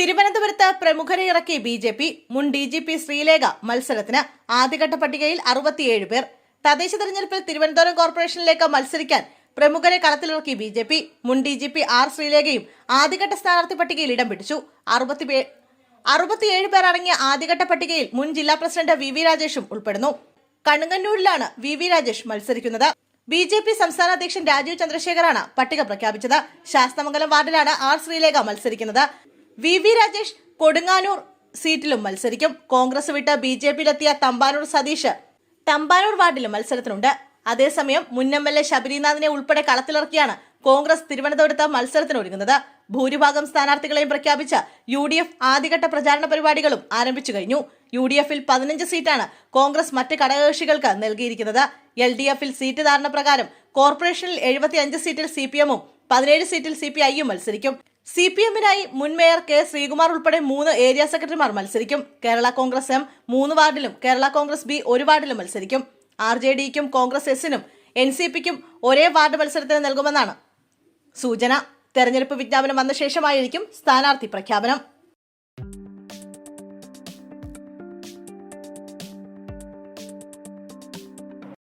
തിരുവനന്തപുരത്ത് പ്രമുഖരെ ഇറക്കി ബി.ജെ.പി. മുൻ ഡി.ജി.പി. ശ്രീലേഖ മത്സരത്തിന്. ആദ്യഘട്ട പട്ടികയിൽ 67 പേർ. തദ്ദേശ തെരഞ്ഞെടുപ്പിൽ തിരുവനന്തപുരം കോർപ്പറേഷനിലേക്ക് മത്സരിക്കാൻ പ്രമുഖരെ കളത്തിലിറക്കി ബി.ജെ.പി. മുൻ ഡി.ജി.പി. ആർ. ശ്രീലേഖയും ആദ്യഘട്ട സ്ഥാനാർത്ഥി പട്ടികയിൽ ഇടം പിടിച്ചു. 67 പേർ അടങ്ങിയ ആദ്യഘട്ട പട്ടികയിൽ മുൻ ജില്ലാ പ്രസിഡന്റ് വി രാജേഷും ഉൾപ്പെടുന്നു. കണ്ണങ്ങന്നൂരിലാണ് വി രാജേഷ് മത്സരിക്കുന്നത്. ബി.ജെ.പി. സംസ്ഥാന അധ്യക്ഷൻ രാജീവ് ചന്ദ്രശേഖറാണ് പട്ടിക പ്രഖ്യാപിച്ചത്. ശാസ്തമംഗലം വാർഡിലാണ് ആർ. ശ്രീലേഖ മത്സരിക്കുന്നത്. വി രാജേഷ് കൊടുങ്ങാനൂർ സീറ്റിലും മത്സരിക്കും. കോൺഗ്രസ് വിട്ട് ബി.ജെ.പിയിലെത്തിയ തമ്പാനൂർ സതീഷ് തമ്പാനൂർ വാർഡിലും മത്സരത്തിനുണ്ട്. അതേസമയം മുൻ എം.എൽ.എ. ശബരിനാഥിനെ ഉൾപ്പെടെ കളത്തിലിറക്കിയാണ് കോൺഗ്രസ് തിരുവനന്തപുരത്ത് മത്സരത്തിനൊരുങ്ങുന്നത്. ഭൂരിഭാഗം സ്ഥാനാർത്ഥികളെയും പ്രഖ്യാപിച്ച UDF ആദ്യഘട്ട പ്രചാരണ പരിപാടികളും ആരംഭിച്ചു കഴിഞ്ഞു. UDF-ൽ 15 സീറ്റാണ് കോൺഗ്രസ് മറ്റ് ഘടകകക്ഷികൾക്ക് നൽകിയിരിക്കുന്നത്. LDF-ൽ സീറ്റ് ധാരണ പ്രകാരം കോർപ്പറേഷനിൽ 75 സീറ്റിൽ CPM-ഉം 17 സീറ്റിൽ CPI-യും മത്സരിക്കും. CPM-നായി മുൻ മേയർ കെ. ശ്രീകുമാർ ഉൾപ്പെടെ 3 ഏരിയ സെക്രട്ടറിമാർ മത്സരിക്കും. കേരള കോൺഗ്രസ് എം 3 വാർഡിലും കേരള കോൺഗ്രസ് ബി 1 വാർഡിലും മത്സരിക്കും. RJD-ക്കും കോൺഗ്രസ് എസിനും NCP-ക്കും ഒരേ വാർഡ് മത്സരത്തിന് നൽകുമെന്നാണ് സൂചന. തെരഞ്ഞെടുപ്പ് വിജ്ഞാപനം വന്ന ശേഷമായിരിക്കും സ്ഥാനാർത്ഥി പ്രഖ്യാപനം.